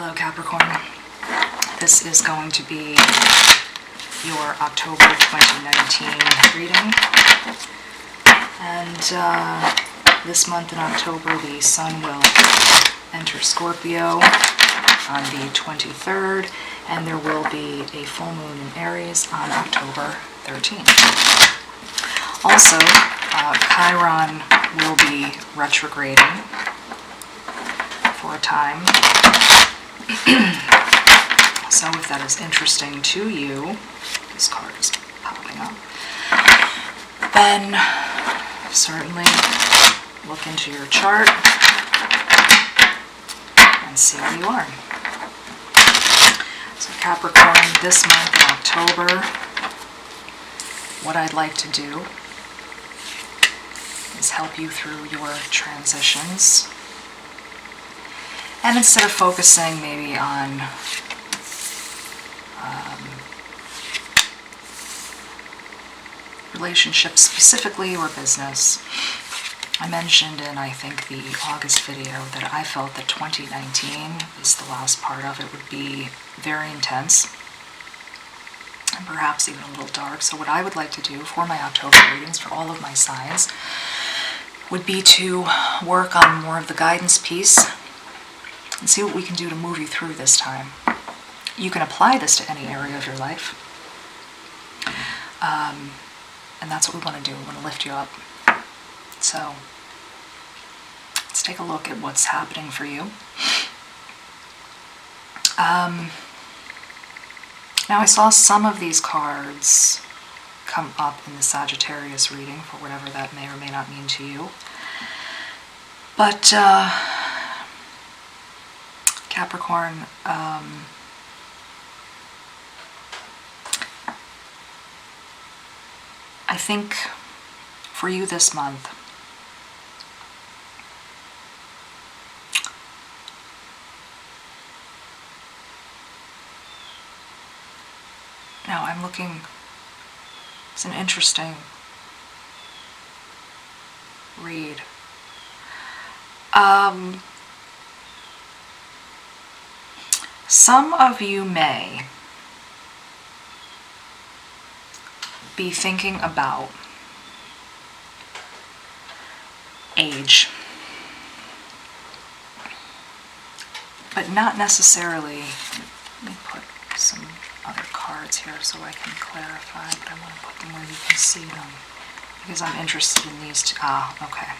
Hello Capricorn, this is going to be your October 2019 reading, and this month in October the Sun will enter Scorpio on the 23rd, and there will be a full moon in Aries on October 13th. Also, Chiron will be retrograding for a time. So if that is interesting to you, this card is popping up, then certainly look into your chart and see where you are. So Capricorn, this month in October, what I'd like to do is help you through your transitions. And instead of focusing maybe on relationships specifically or business, I mentioned in, I think, the August video that I felt that 2019 is the last part of it would be very intense and perhaps even a little dark. So what I would like to do for my October readings for all of my signs would be to work on more of the guidance piece and see what we can do to move you through this time. You can apply this to any area of your life. And that's what we want to do. We want to lift you up. So let's take a look at what's happening for you. Now I saw some of these cards come up in the Sagittarius reading, for whatever that may or may not mean to you. But Capricorn, I think for you this month, now I'm looking, it's an interesting read. Some of you may be thinking about age, but not necessarily. Let me put some other cards here so I can clarify, but I want to put them where you can see them because I'm interested in these two. Okay.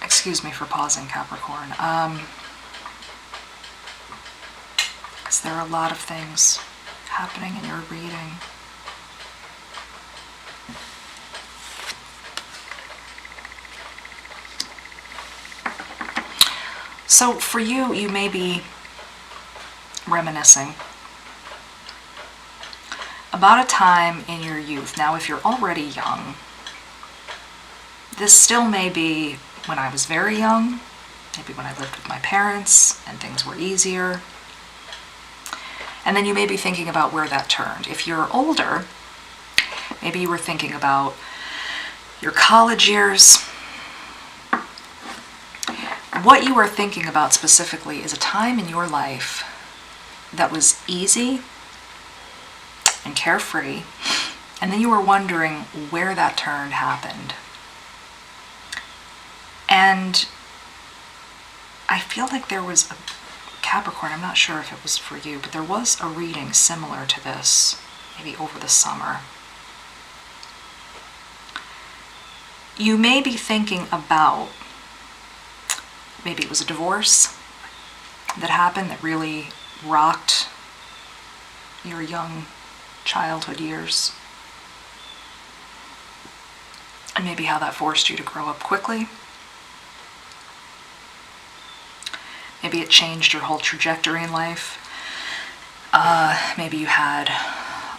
Excuse me for pausing, Capricorn. Because there are a lot of things happening in your reading. So for you, you may be reminiscing about a time in your youth. Now, if you're already young, this still may be when I was very young, maybe when I lived with my parents and things were easier. And then you may be thinking about where that turned. If you're older, maybe you were thinking about your college years. What you are thinking about specifically is a time in your life that was easy and carefree, and then you were wondering where that turn happened. And I feel like there was a Capricorn, I'm not sure if it was for you, but there was a reading similar to this, maybe over the summer. You may be thinking about, maybe it was a divorce that happened that really rocked your young childhood years. And maybe how that forced you to grow up quickly. Maybe it changed your whole trajectory in life. Maybe you had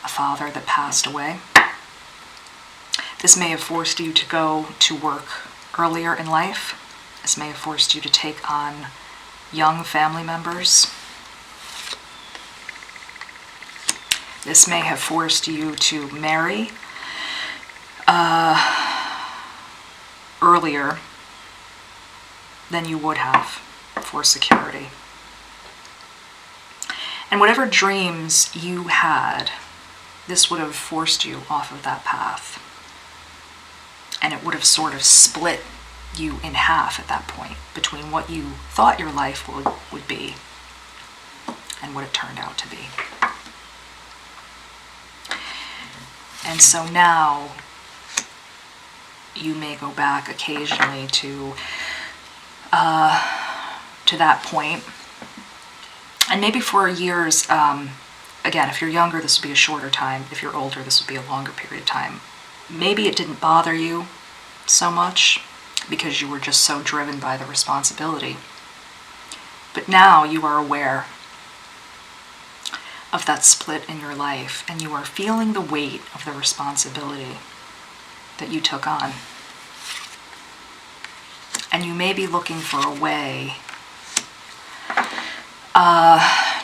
a father that passed away. This may have forced you to go to work earlier in life. This may have forced you to take on young family members. This may have forced you to marry earlier than you would have for security. And whatever dreams you had, this would have forced you off of that path. And it would have sort of split you in half at that point between what you thought your life would be and what it turned out to be. And so now you may go back occasionally to that point. And maybe for years, again, if you're younger, this would be a shorter time. If you're older, this would be a longer period of time. Maybe it didn't bother you so much because you were just so driven by the responsibility. But now you are aware of that split in your life, and you are feeling the weight of the responsibility that you took on. And you may be looking for a way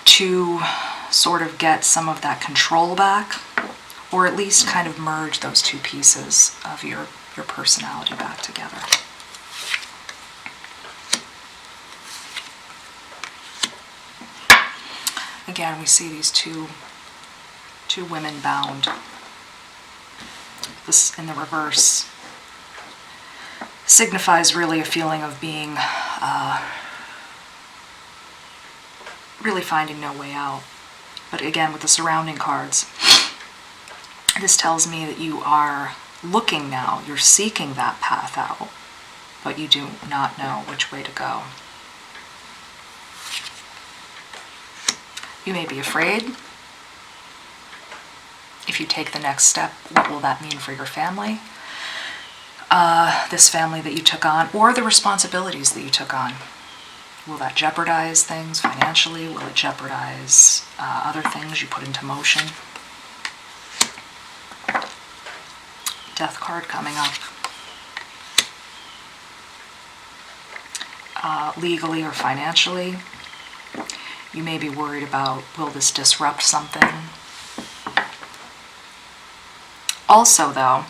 to sort of get some of that control back, or at least kind of merge those two pieces of your personality back together. Again, we see these two women bound. This in the reverse signifies really a feeling of being really finding no way out. But again, with the surrounding cards, this tells me that you are looking now, you're seeking that path out, but you do not know which way to go. You may be afraid. If you take the next step, what will that mean for your family? This family that you took on, or the responsibilities that you took on. Will that jeopardize things financially? Will it jeopardize other things you put into motion? Death card coming up. Legally or financially, you may be worried about, will this disrupt something? Also, though,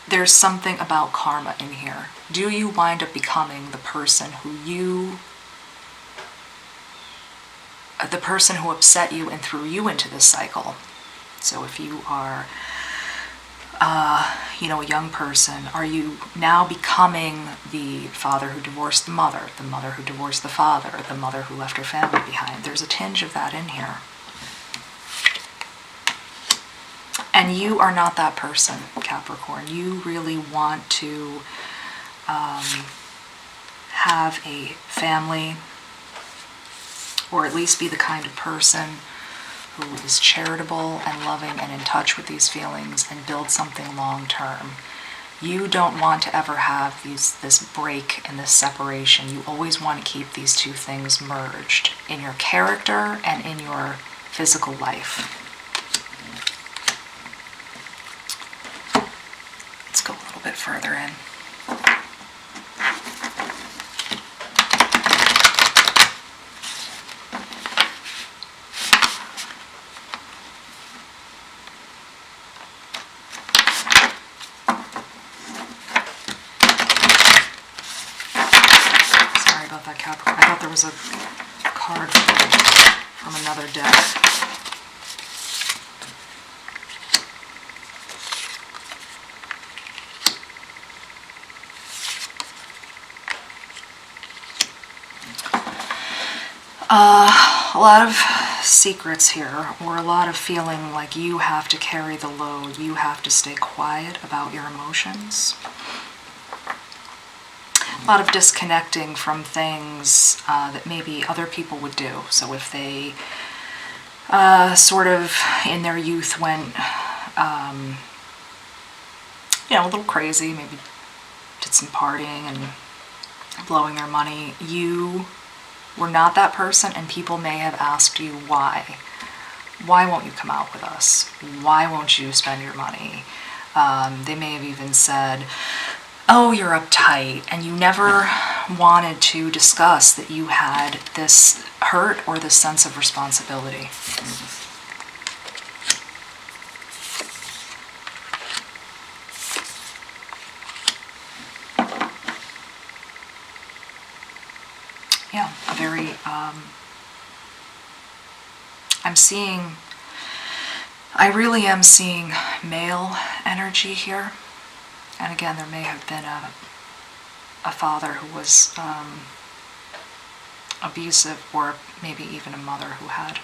there's something about karma in here. Do you wind up becoming the person who upset you and threw you into this cycle? So if you are, a young person, are you now becoming the father who divorced the mother who divorced the father, the mother who left her family behind? There's a tinge of that in here. And you are not that person, Capricorn. You really want to have a family, or at least be the kind of person who is charitable and loving and in touch with these feelings and build something long term. You don't want to ever have this break and this separation. You always want to keep these two things merged in your character and in your physical life. Let's go a little bit further in. Sorry about that, Capricorn. I thought there was a card from another deck. A lot of secrets here, or a lot of feeling like you have to carry the load, you have to stay quiet about your emotions. A lot of disconnecting from things that maybe other people would do. So if they sort of in their youth went, a little crazy, maybe did some partying and blowing their money, you were not that person, and people may have asked you why. Why won't you come out with us? Why won't you spend your money? They may have even said, oh, you're uptight, and you never wanted to discuss that you had this hurt or this sense of responsibility. yeah, a very, I really am seeing male energy here. And again, there may have been a father who was abusive, or maybe even a mother who had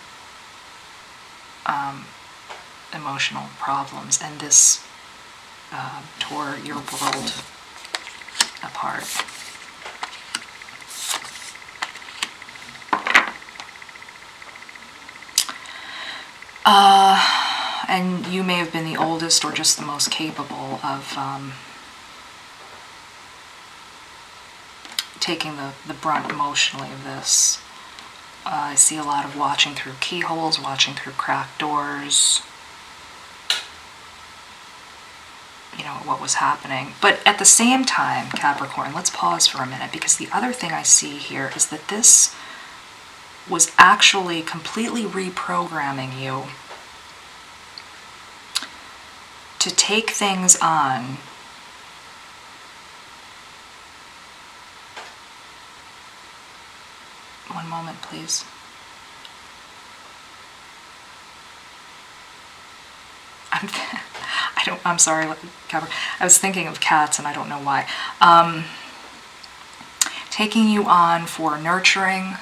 emotional problems, and this tore your world apart. And you may have been the oldest or just the most capable of taking the brunt emotionally of this. I see a lot of watching through keyholes, watching through cracked doors, you know, what was happening. But at the same time, Capricorn, let's pause for a minute, because the other thing I see here is that this was actually completely reprogramming you to take things on one moment, please. I'm sorry, Capricorn. I was thinking of cats and I don't know why. Taking you on for nurturing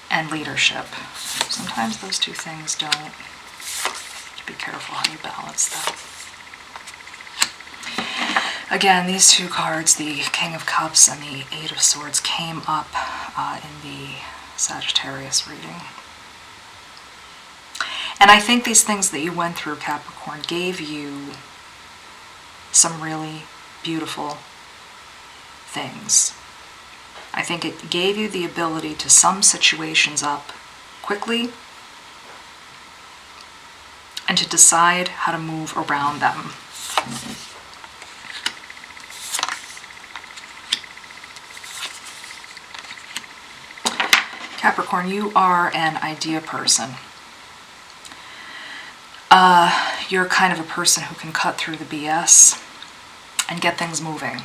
and leadership. Sometimes those two things don't. Be careful how you balance that. Again, these two cards, the King of Cups and the Eight of Swords, came up in the Sagittarius reading. And I think these things that you went through, Capricorn, gave you some really beautiful things. I think it gave you the ability to sum situations up quickly and to decide how to move around them. Capricorn, you are an idea person. You're kind of a person who can cut through the BS and get things moving.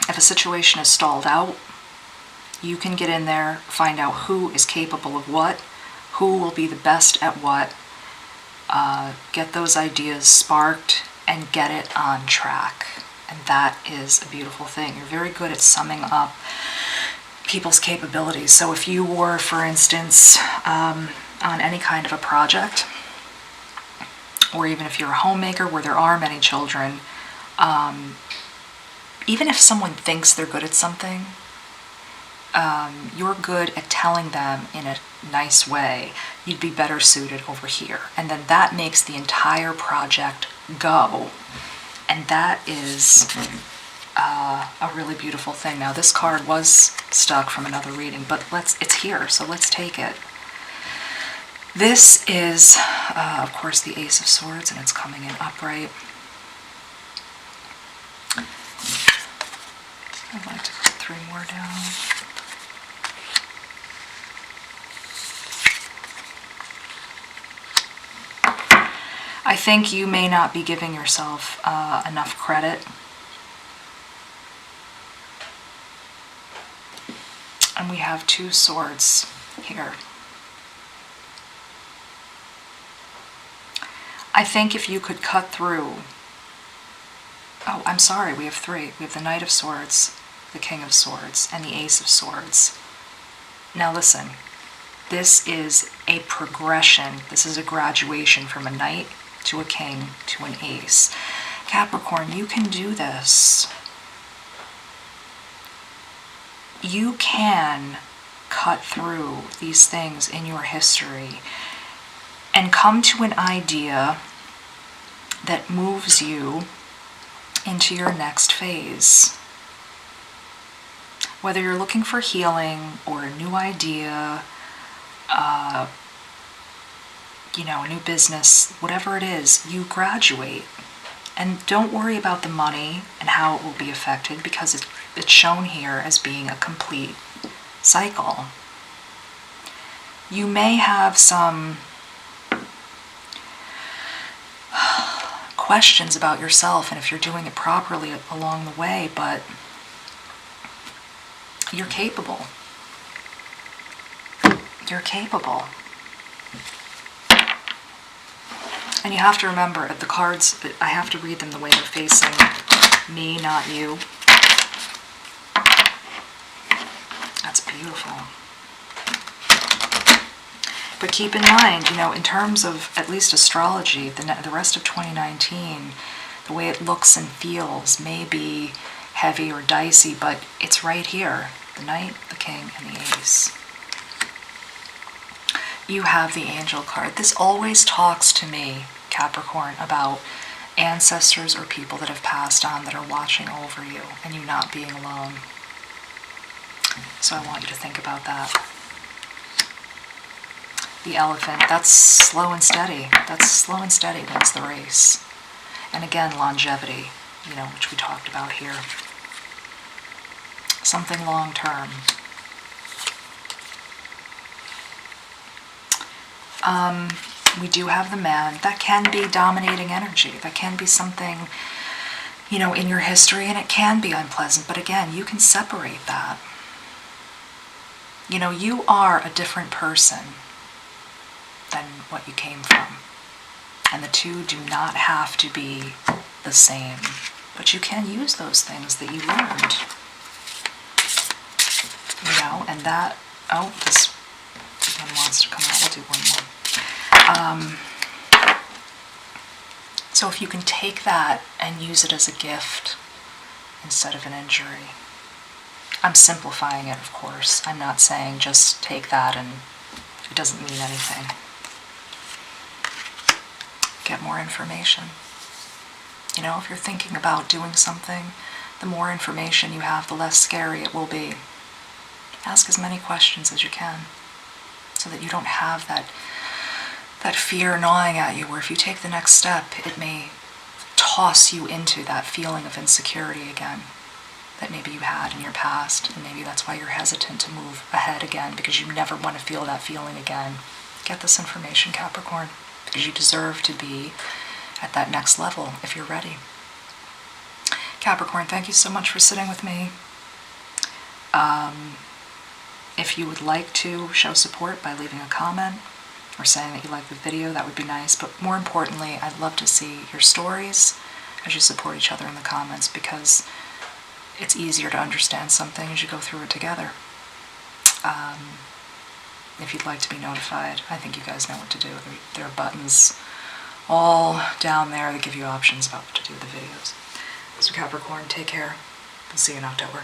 If a situation is stalled out, you can get in there, find out who is capable of what, who will be the best at what, get those ideas sparked and get it on track. And that is a beautiful thing. You're very good at summing up people's capabilities. So if you were, for instance, on any kind of a project, or even if you're a homemaker where there are many children, even if someone thinks they're good at something, you're good at telling them in a nice way, you'd be better suited over here. And then that makes the entire project go. And that is a really beautiful thing. Now, this card was stuck from another reading, but it's here, so let's take it. This is, of course, the Ace of Swords, and it's coming in upright. I'd like to put 3 more down. I think you may not be giving yourself enough credit. And we have 2 swords here. I think if you could cut through... Oh, I'm sorry, we have 3. We have the Knight of Swords, the King of Swords, and the Ace of Swords. Now listen, this is a progression. This is a graduation from a Knight to a King to an Ace. Capricorn, you can do this. You can cut through these things in your history and come to an idea that moves you into your next phase. Whether you're looking for healing or a new idea, a new business, whatever it is, you graduate. And don't worry about the money and how it will be affected, because it's shown here as being a complete cycle. You may have some questions about yourself and if you're doing it properly along the way, but you're capable. You're capable. And you have to remember, the cards, I have to read them the way they're facing me, not you. That's beautiful. But keep in mind, you know, in terms of at least astrology, the rest of 2019, the way it looks and feels may be heavy or dicey, but it's right here. The Knight, the King, and the Ace. You have the Angel card. This always talks to me, Capricorn, about ancestors or people that have passed on that are watching over you and you not being alone. So I want you to think about that. The Elephant, that's slow and steady. That's slow and steady wins the race. And again, longevity, you know, which we talked about here. Something long term. We do have the Man. That can be dominating energy. That can be something, you know, in your history, and it can be unpleasant. But again, you can separate that. You know, you are a different person than what you came from. And the two do not have to be the same. But you can use those things that you learned. You know, and that, oh, this one wants to come out. We'll do one more. So if you can take that and use it as a gift instead of an injury. I'm simplifying it, of course. I'm not saying just take that and it doesn't mean anything. Get more information. You know, if you're thinking about doing something, the more information you have, the less scary it will be. Ask as many questions as you can so that you don't have that fear gnawing at you, where if you take the next step, it may toss you into that feeling of insecurity again that maybe you had in your past, and maybe that's why you're hesitant to move ahead again, because you never want to feel that feeling again. Get this information, Capricorn, because you deserve to be at that next level if you're ready. Capricorn, thank you so much for sitting with me. If you would like to show support by leaving a comment or saying that you like the video, that would be nice. But more importantly, I'd love to see your stories as you support each other in the comments, because it's easier to understand something as you go through it together. If you'd like to be notified, I think you guys know what to do. There are buttons all down there that give you options about what to do with the videos. So Capricorn, take care. We'll see you in October.